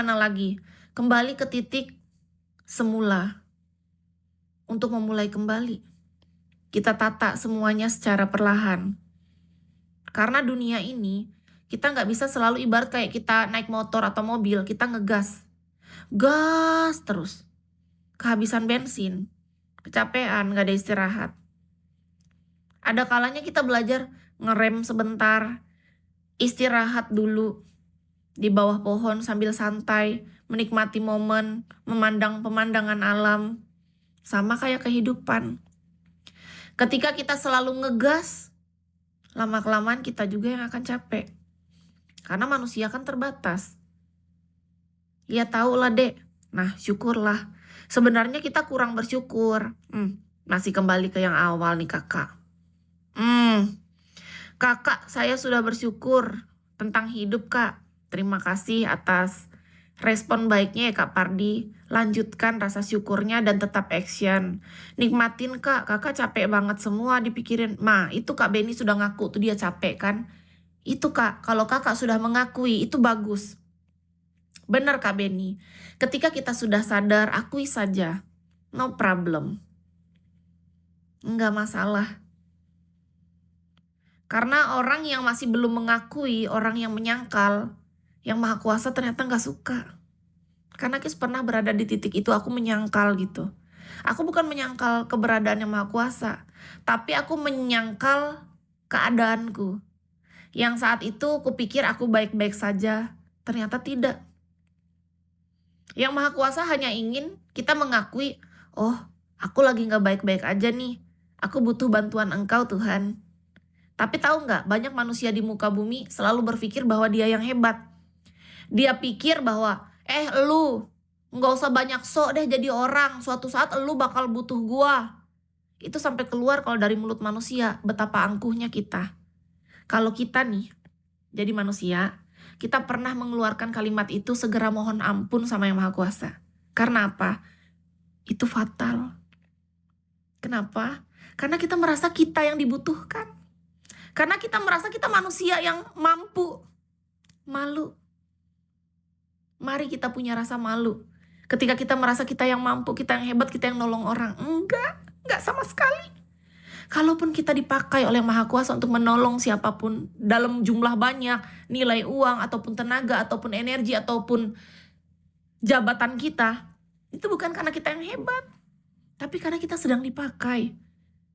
mana lagi? Kembali ke titik semula untuk memulai kembali. Kita tata semuanya secara perlahan. Karena dunia ini, kita nggak bisa selalu ibarat kayak kita naik motor atau mobil, kita ngegas. Gas terus. Kehabisan bensin, kecapean, nggak ada istirahat. Ada kalanya kita belajar ngerem sebentar, istirahat dulu di bawah pohon sambil santai, menikmati momen, memandang pemandangan alam. Sama kayak kehidupan. Ketika kita selalu ngegas, lama-kelamaan kita juga yang akan capek. Karena manusia kan terbatas. Ya tau lah dek. Nah syukurlah. Sebenarnya kita kurang bersyukur. Masih kembali ke yang awal nih kakak. Kakak, saya sudah bersyukur tentang hidup kak. Terima kasih atas respon baiknya ya Kak Pardi. Lanjutkan rasa syukurnya dan tetap action. Nikmatin Kak, kakak capek banget semua dipikirin. Itu Kak Beni sudah ngaku tuh dia capek kan. Itu Kak, kalau kakak sudah mengakui itu bagus. Benar Kak Beni. Ketika kita sudah sadar, akui saja. No problem. Enggak masalah. Karena orang yang masih belum mengakui, orang yang menyangkal, yang Maha Kuasa ternyata nggak suka. Karena Kis pernah berada di titik itu, aku menyangkal gitu. Aku bukan menyangkal keberadaan yang Maha Kuasa, tapi aku menyangkal keadaanku. Yang saat itu kupikir aku baik-baik saja, ternyata tidak. Yang Maha Kuasa hanya ingin kita mengakui, oh aku lagi nggak baik-baik aja nih. Aku butuh bantuan Engkau Tuhan. Tapi tahu nggak, banyak manusia di muka bumi selalu berpikir bahwa dia yang hebat. Dia pikir bahwa, lu nggak usah banyak sok deh jadi orang. Suatu saat lu bakal butuh gua. Itu sampai keluar kalau dari mulut manusia, betapa angkuhnya kita. Kalau kita nih, jadi manusia, kita pernah mengeluarkan kalimat itu segera mohon ampun sama Yang Maha Kuasa. Karena apa? Itu fatal. Kenapa? Karena kita merasa kita yang dibutuhkan. Karena kita merasa kita manusia yang mampu. Malu. Mari kita punya rasa malu. Ketika kita merasa kita yang mampu, kita yang hebat, kita yang nolong orang. Enggak sama sekali. Kalaupun kita dipakai oleh Maha Kuasa untuk menolong siapapun dalam jumlah banyak, nilai uang, ataupun tenaga, ataupun energi, ataupun jabatan kita, itu bukan karena kita yang hebat, tapi karena kita sedang dipakai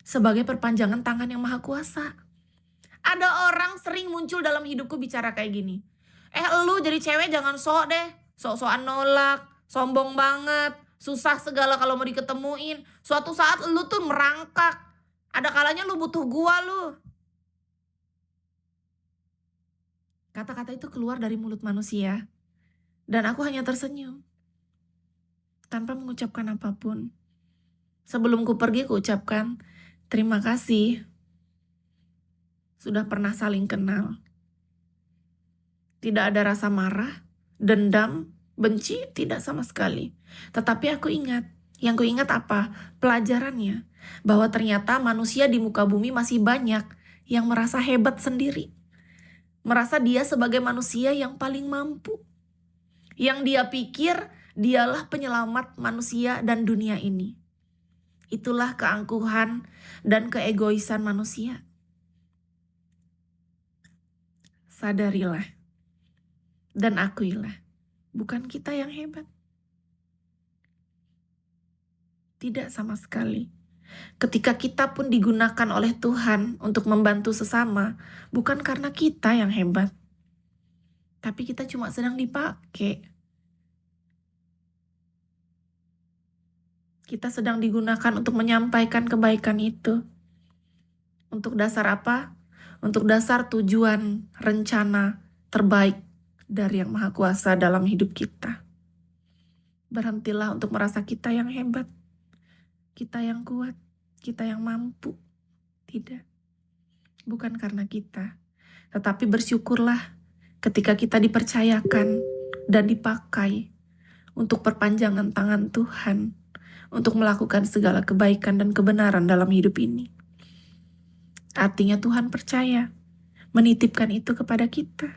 sebagai perpanjangan tangan yang Maha Kuasa. Ada orang sering muncul dalam hidupku bicara kayak gini. Lu jadi cewek jangan sok deh. Sok-sokan nolak, sombong banget, susah segala kalau mau diketemuin. Suatu saat lu tuh merangkak. Ada kalanya lu butuh gua lu. Kata-kata itu keluar dari mulut manusia. Dan aku hanya tersenyum. Tanpa mengucapkan apapun. Sebelum ku pergi ku ucapkan, terima kasih. Sudah pernah saling kenal. Tidak ada rasa marah, dendam, benci, tidak sama sekali. Tetapi aku ingat, yang ku ingat apa? Pelajarannya. Bahwa ternyata manusia di muka bumi masih banyak yang merasa hebat sendiri. Merasa dia sebagai manusia yang paling mampu. Yang dia pikir dialah penyelamat manusia dan dunia ini. Itulah keangkuhan dan keegoisan manusia. Sadarilah dan akuilah, bukan kita yang hebat. Tidak sama sekali. Ketika kita pun digunakan oleh Tuhan untuk membantu sesama, bukan karena kita yang hebat, tapi kita cuma sedang dipakai. Kita sedang digunakan untuk menyampaikan kebaikan itu. Untuk dasar apa? Untuk dasar tujuan, rencana terbaik dari Yang Maha Kuasa dalam hidup kita. Berhentilah untuk merasa kita yang hebat, kita yang kuat, kita yang mampu. Tidak. Bukan karena kita. Tetapi bersyukurlah ketika kita dipercayakan dan dipakai untuk perpanjangan tangan Tuhan untuk melakukan segala kebaikan dan kebenaran dalam hidup ini. Artinya Tuhan percaya menitipkan itu kepada kita.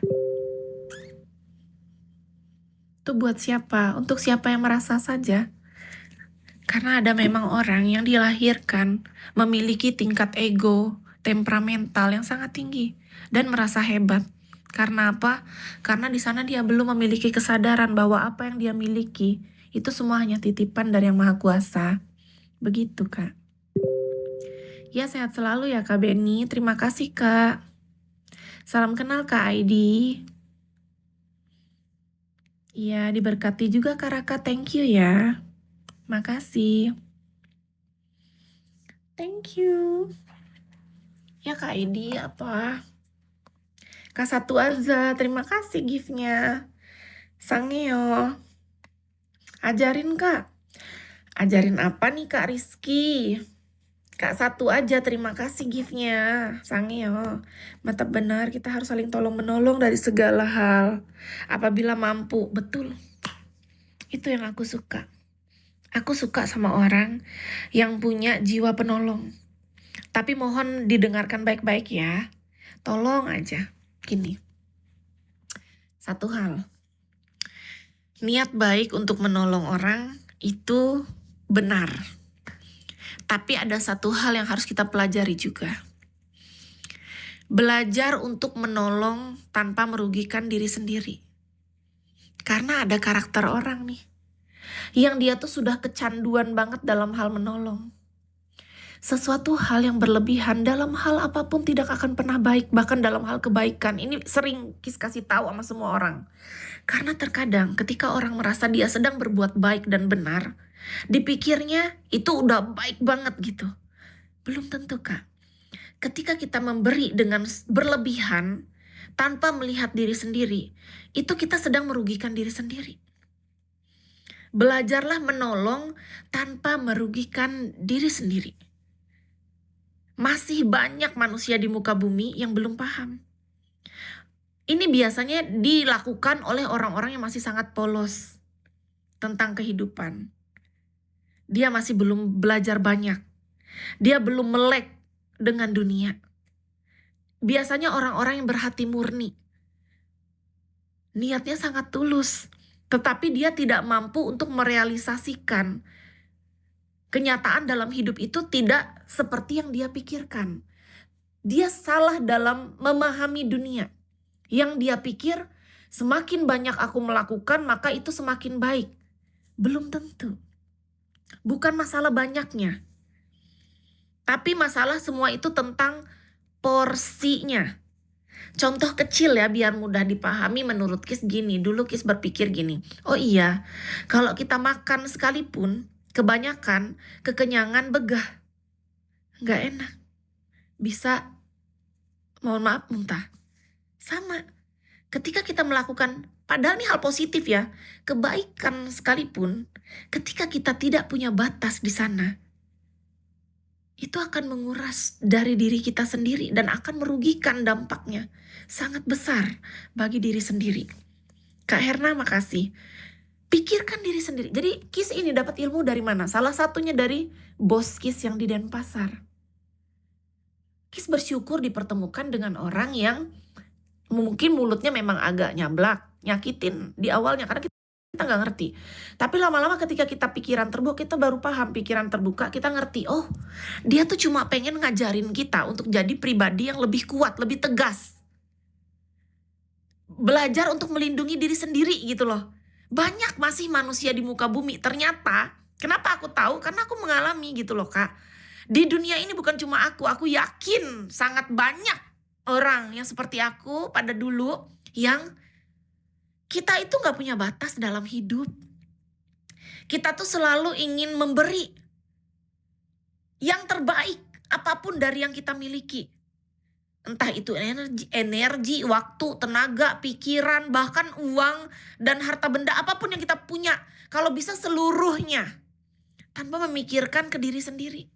Itu buat siapa? Untuk siapa yang merasa saja. Karena ada memang orang yang dilahirkan memiliki tingkat ego, temperamental yang sangat tinggi dan merasa hebat. Karena apa? Karena di sana dia belum memiliki kesadaran bahwa apa yang dia miliki itu semua hanya titipan dari Yang Maha Kuasa. Begitu, Kak. Ya, sehat selalu ya Kak Beni. Terima kasih, Kak. Salam kenal Kak Aidi. Iya, diberkati juga Kak Raka. Thank you ya. Makasih. Thank you. Ya Kak Aidi apa? Kak Satu Arza, terima kasih giftnya. Sangeo. Ajarin Kak. Ajarin apa nih Kak Rizky? Kak Satu aja, terima kasih giftnya. Sangeo. Mantap benar, kita harus saling tolong menolong dari segala hal. Apabila mampu, betul. Itu yang aku suka. Aku suka sama orang yang punya jiwa penolong. Tapi mohon didengarkan baik-baik ya. Tolong aja. Gini. Satu hal. Niat baik untuk menolong orang itu benar. Tapi ada satu hal yang harus kita pelajari juga. Belajar untuk menolong tanpa merugikan diri sendiri. Karena ada karakter orang nih. Yang dia tuh sudah kecanduan banget dalam hal menolong. Sesuatu hal yang berlebihan dalam hal apapun tidak akan pernah baik. Bahkan dalam hal kebaikan. Ini sering Kis kasih tahu sama semua orang. Karena terkadang ketika orang merasa dia sedang berbuat baik dan benar, dipikirnya itu udah baik banget gitu. Belum tentu Kak. Ketika kita memberi dengan berlebihan tanpa melihat diri sendiri, itu kita sedang merugikan diri sendiri. Belajarlah menolong tanpa merugikan diri sendiri. Masih banyak manusia di muka bumi yang belum paham. Ini biasanya dilakukan oleh orang-orang yang masih sangat polos tentang kehidupan. Dia masih belum belajar banyak. Dia belum melek dengan dunia. Biasanya orang-orang yang berhati murni. Niatnya sangat tulus. Tetapi dia tidak mampu untuk merealisasikan kenyataan dalam hidup itu tidak seperti yang dia pikirkan. Dia salah dalam memahami dunia. Yang dia pikir semakin banyak aku melakukan maka itu semakin baik. Belum tentu. Bukan masalah banyaknya. Tapi masalah semua itu tentang porsinya. Contoh kecil ya biar mudah dipahami menurut Kis gini. Dulu Kis berpikir gini. Oh iya, kalau kita makan sekalipun kebanyakan kekenyangan begah. Nggak enak. Bisa, mohon maaf, muntah. Sama. Ketika kita melakukan, padahal ini hal positif ya. Kebaikan sekalipun, ketika kita tidak punya batas di sana, itu akan menguras dari diri kita sendiri dan akan merugikan dampaknya. Sangat besar bagi diri sendiri. Kak Herna makasih. Pikirkan diri sendiri. Jadi Kis ini dapat ilmu dari mana? Salah satunya dari bos Kis yang di Denpasar. Kis bersyukur dipertemukan dengan orang yang mungkin mulutnya memang agak nyablak, nyakitin di awalnya karena kita nggak ngerti. Tapi lama-lama ketika kita pikiran terbuka, kita baru paham pikiran terbuka, kita ngerti, oh dia tuh cuma pengen ngajarin kita untuk jadi pribadi yang lebih kuat, lebih tegas. Belajar untuk melindungi diri sendiri gitu loh. Banyak masih manusia di muka bumi, ternyata, kenapa aku tahu? Karena aku mengalami gitu loh Kak. Di dunia ini bukan cuma aku yakin sangat banyak orang yang seperti aku pada dulu yang kita itu gak punya batas dalam hidup. Kita tuh selalu ingin memberi yang terbaik apapun dari yang kita miliki. Entah itu energi, waktu, tenaga, pikiran, bahkan uang dan harta benda apapun yang kita punya. Kalau bisa seluruhnya tanpa memikirkan ke diri sendiri.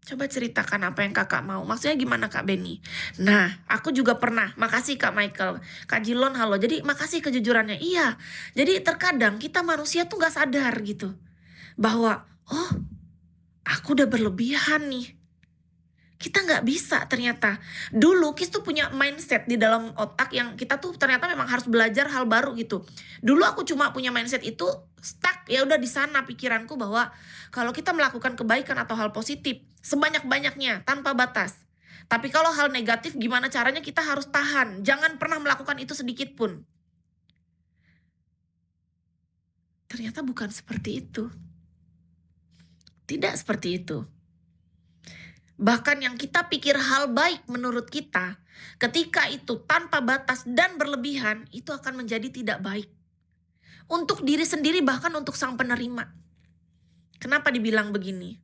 Coba ceritakan apa yang kakak mau. Maksudnya gimana Kak Beni? Nah, aku juga pernah. Makasih Kak Michael. Kak Jilon, halo. Jadi makasih kejujurannya. Iya. Jadi terkadang kita manusia tuh gak sadar gitu. Bahwa, oh aku udah berlebihan nih. Kita nggak bisa ternyata. Dulu Kis tuh punya mindset di dalam otak yang kita tuh ternyata memang harus belajar hal baru gitu. Dulu aku cuma punya mindset itu stuck, ya udah di sana pikiranku bahwa kalau kita melakukan kebaikan atau hal positif sebanyak-banyaknya tanpa batas. Tapi kalau hal negatif gimana caranya kita harus tahan, jangan pernah melakukan itu sedikit pun. Ternyata bukan seperti itu. Tidak seperti itu. Bahkan yang kita pikir hal baik menurut kita, ketika itu tanpa batas dan berlebihan, itu akan menjadi tidak baik. Untuk diri sendiri bahkan untuk sang penerima. Kenapa dibilang begini?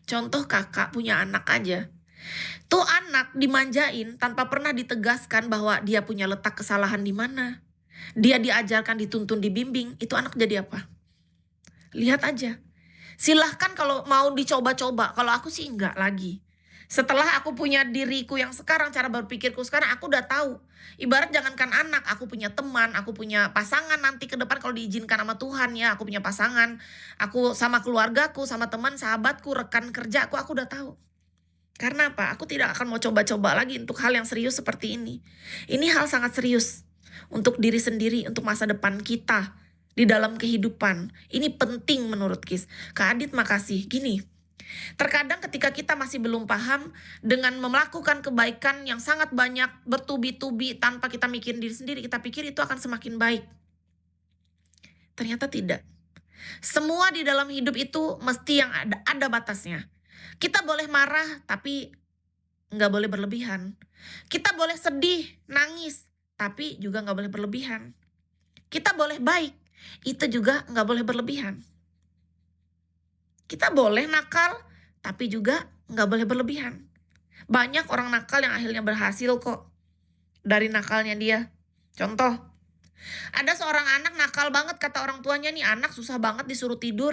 Contoh kakak punya anak aja. Tuh anak dimanjain tanpa pernah ditegaskan bahwa dia punya letak kesalahan di mana. Dia diajarkan, dituntun, dibimbing, itu anak jadi apa? Lihat aja. Silahkan kalau mau dicoba-coba, kalau aku sih enggak lagi. Setelah aku punya diriku yang sekarang, cara berpikirku sekarang, aku udah tahu. Ibarat jangankan anak, aku punya teman, aku punya pasangan nanti ke depan kalau diizinkan sama Tuhan ya, aku punya pasangan, aku sama keluargaku, sama teman, sahabatku, rekan kerjaku, aku udah tahu. Karena apa? Aku tidak akan mau coba-coba lagi untuk hal yang serius seperti ini. Ini hal sangat serius untuk diri sendiri, untuk masa depan kita di dalam kehidupan. Ini penting menurut Kis. Kak Adit makasih. Gini, terkadang ketika kita masih belum paham dengan melakukan kebaikan yang sangat banyak bertubi-tubi tanpa kita mikirin diri sendiri, kita pikir itu akan semakin baik. Ternyata tidak. Semua di dalam hidup itu mesti yang ada batasnya. Kita boleh marah tapi nggak boleh berlebihan. Kita boleh sedih, nangis, tapi juga nggak boleh berlebihan. Kita boleh baik, itu juga nggak boleh berlebihan. Kita boleh nakal, tapi juga nggak boleh berlebihan. Banyak orang nakal yang akhirnya berhasil kok dari nakalnya dia. Contoh, ada seorang anak nakal banget, kata orang tuanya nih anak susah banget disuruh tidur.